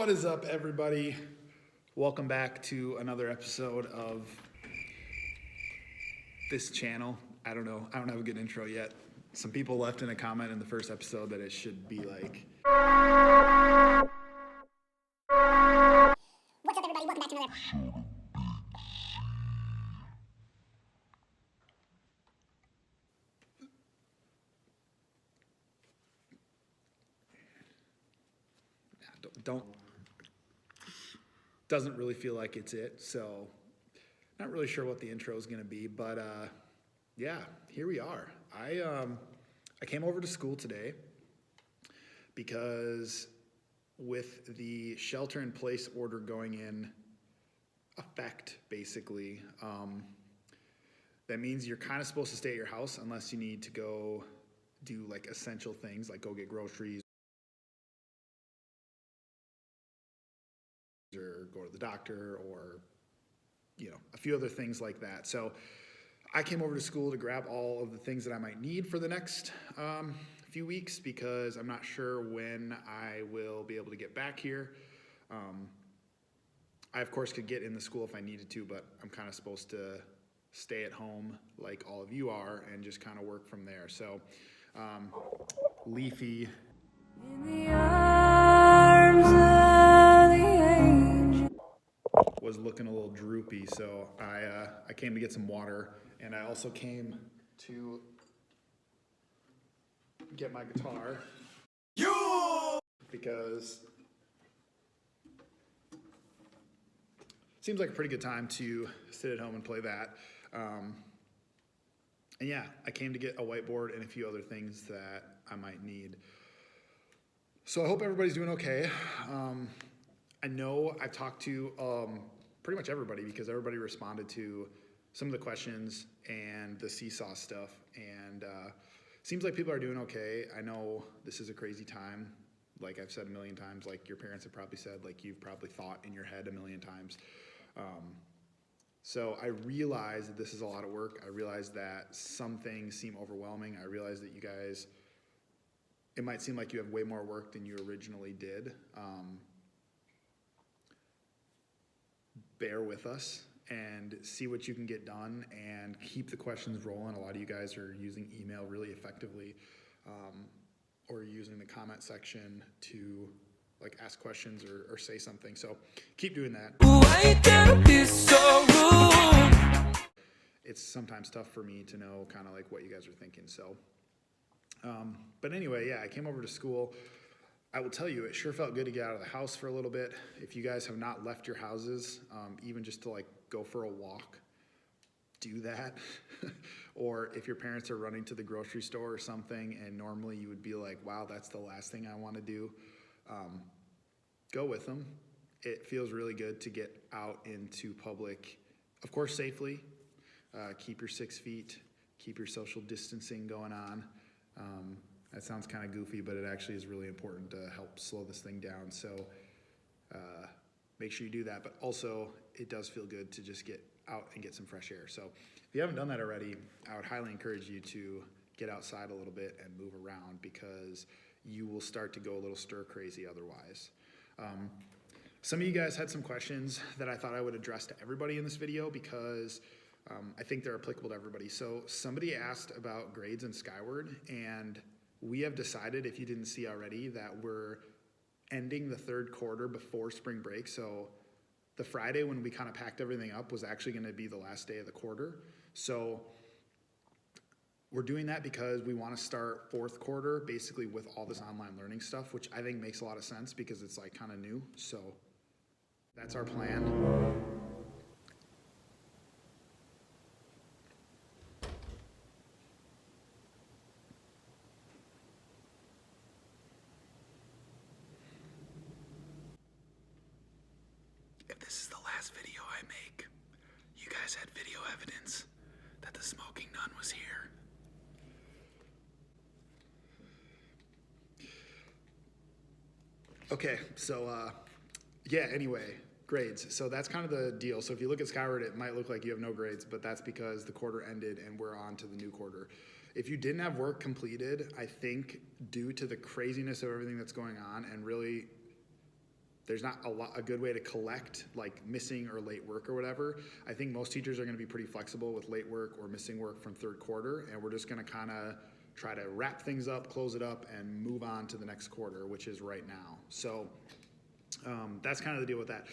What is up, everybody? Welcome back to another episode of this channel. I don't know. I don't have a good intro yet. Some people left in a comment in the first episode that it should be like... What's up, everybody? Welcome back to another episode. Doesn't really feel like it's it, so not really sure what the intro is going to be, but yeah, here we are. I came over to school today because with the shelter-in-place order going in effect, basically, that means you're kind of supposed to stay at your house unless you need to go do like essential things, like go get groceries or go to the doctor or, you know, a few other things like that. So I came over to school to grab all of the things that I might need for the next few weeks because I'm not sure when I will be able to get back here. I, of course, could get in the school if I needed to, but I'm kind of supposed to stay at home like all of you are and just kind of work from there. So Leafy In the arms of the angel. was looking a little droopy, so I came to get some water, and I also came to get my guitar because it seems like a pretty good time to sit at home and play that. And yeah, I came to get a whiteboard and a few other things that I might need. So I hope everybody's doing okay. I know I've talked to pretty much everybody because everybody responded to some of the questions and the seesaw stuff, and seems like people are doing okay. I know this is a crazy time, like I've said a million times, like your parents have probably said, like you've probably thought in your head a million times. So I realize that this is a lot of work. I realize that some things seem overwhelming. I realize that you guys, it might seem like you have way more work than you originally did. Bear with us and see what you can get done and keep the questions rolling. A lot of you guys are using email really effectively, or using the comment section to like ask questions or say something. So keep doing that. Why can't be so rude? It's sometimes tough for me to know kind of like what you guys are thinking. So, but anyway, yeah, I came over to school. I will tell you, it sure felt good to get out of the house for a little bit. If you guys have not left your houses, even just to like go for a walk, do that. Or if your parents are running to the grocery store or something, and normally you would be like, wow, that's the last thing I want to do, go with them. It feels really good to get out into public, of course, safely. Keep your 6 feet, keep your social distancing going on. That sounds kind of goofy, but it actually is really important to help slow this thing down. So make sure you do that. But also, it does feel good to just get out and get some fresh air. So if you haven't done that already, I would highly encourage you to get outside a little bit and move around because you will start to go a little stir crazy otherwise. Some of you guys had some questions that I thought I would address to everybody in this video because I think they're applicable to everybody. So somebody asked about grades in Skyward, and we have decided, if you didn't see already, that we're ending the third quarter before spring break. So the Friday when we kind of packed everything up was actually going to be the last day of the quarter. So we're doing that because we want to start fourth quarter basically with all this online learning stuff, which I think makes a lot of sense because it's like kind of new. So that's our plan. If this is the last video I make, you guys had video evidence that the smoking nun was here. Okay, so yeah, anyway, grades. So that's kind of the deal. So if you look at Skyward, it might look like you have no grades, but that's because the quarter ended and we're on to the new quarter. If you didn't have work completed, I think due to the craziness of everything that's going on and really there's not a good way to collect like missing or late work or whatever. I think most teachers are gonna be pretty flexible with late work or missing work from third quarter, and we're just gonna kinda try to wrap things up, close it up, and move on to the next quarter, which is right now. So that's kind of the deal with that.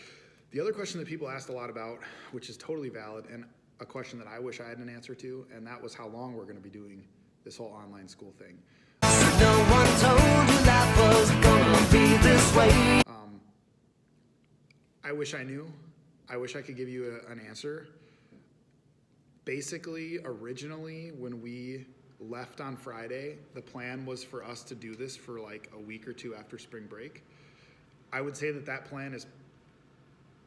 The other question that people asked a lot about, which is totally valid, and a question that I wish I had an answer to, and that was how long we're gonna be doing this whole online school thing. No one told you life was gonna be this way. I wish I knew. I wish I could give you an answer. Basically, originally, when we left on Friday, the plan was for us to do this for like a week or two after spring break. I would say that plan is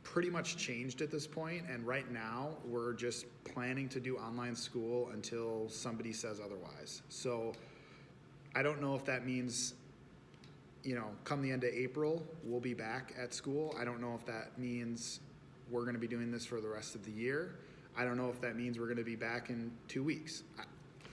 pretty much changed at this point, and right now, we're just planning to do online school until somebody says otherwise. So I don't know if that means, you know, come the end of April, we'll be back at school. I don't know if that means we're gonna be doing this for the rest of the year. I don't know if that means we're gonna be back in 2 weeks.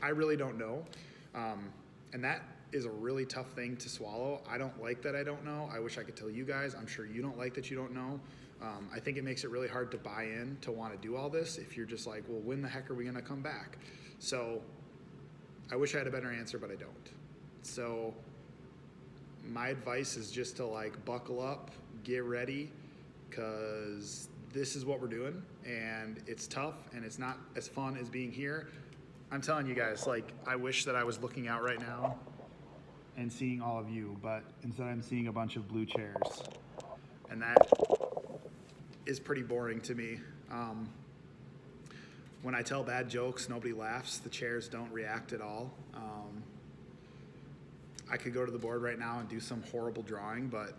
I really don't know. And that is a really tough thing to swallow. I don't like that I don't know. I wish I could tell you guys. I'm sure you don't like that you don't know. I think it makes it really hard to buy in to wanna do all this if you're just like, well, when the heck are we gonna come back? So I wish I had a better answer, but I don't. So my advice is just to like buckle up, get ready, because this is what we're doing, and it's tough, and it's not as fun as being here. I'm telling you guys, like, I wish that I was looking out right now and seeing all of you, but instead I'm seeing a bunch of blue chairs, and that is pretty boring to me. When I tell bad jokes, nobody laughs. The chairs don't react at all. I could go to the board right now and do some horrible drawing, but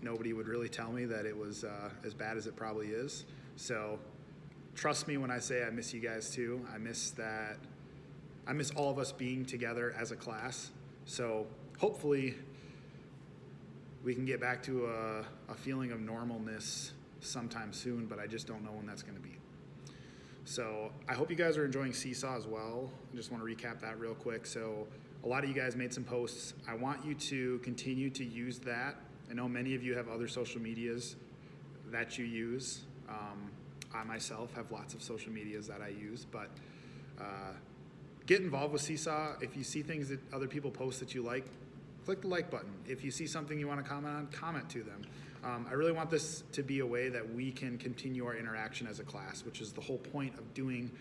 nobody would really tell me that it was as bad as it probably is. So trust me when I say I miss you guys too. I miss all of us being together as a class. So hopefully we can get back to a feeling of normalness sometime soon, but I just don't know when that's gonna be. So I hope you guys are enjoying Seesaw as well. I just want to recap that real quick. So a lot of you guys made some posts. I want you to continue to use that. I know many of you have other social medias that you use. I myself have lots of social medias that I use, but get involved with Seesaw. If you see things that other people post that you like, click the like button. If you see something you want to comment on, comment to them. I really want this to be a way that we can continue our interaction as a class, which is the whole point of doing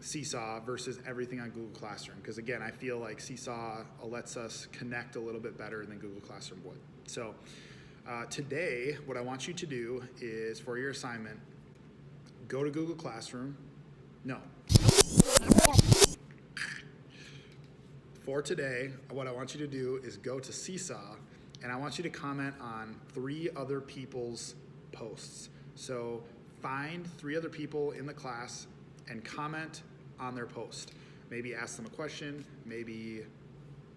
Seesaw versus everything on Google Classroom. Because again, I feel like Seesaw lets us connect a little bit better than Google Classroom would. So today, what I want you to do is, for your assignment, go to Google Classroom. No. For today, what I want you to do is go to Seesaw, and I want you to comment on 3 other people's posts. So find 3 other people in the class and comment on their post. Maybe ask them a question, maybe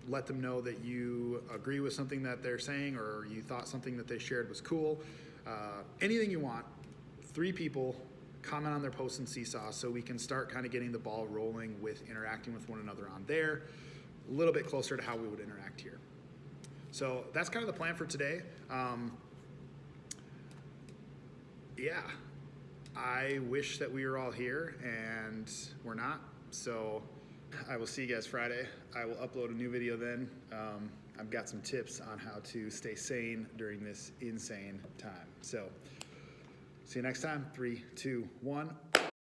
let them know that you agree with something that they're saying, or you thought something that they shared was cool. Anything you want. 3 people, comment on their posts in Seesaw so we can start kind of getting the ball rolling with interacting with one another on there, a little bit closer to how we would interact here. So that's kind of the plan for today. Yeah, I wish that we were all here, and we're not. So I will see you guys Friday. I will upload a new video then. I've got some tips on how to stay sane during this insane time. So see you next time. 3, 2, 1.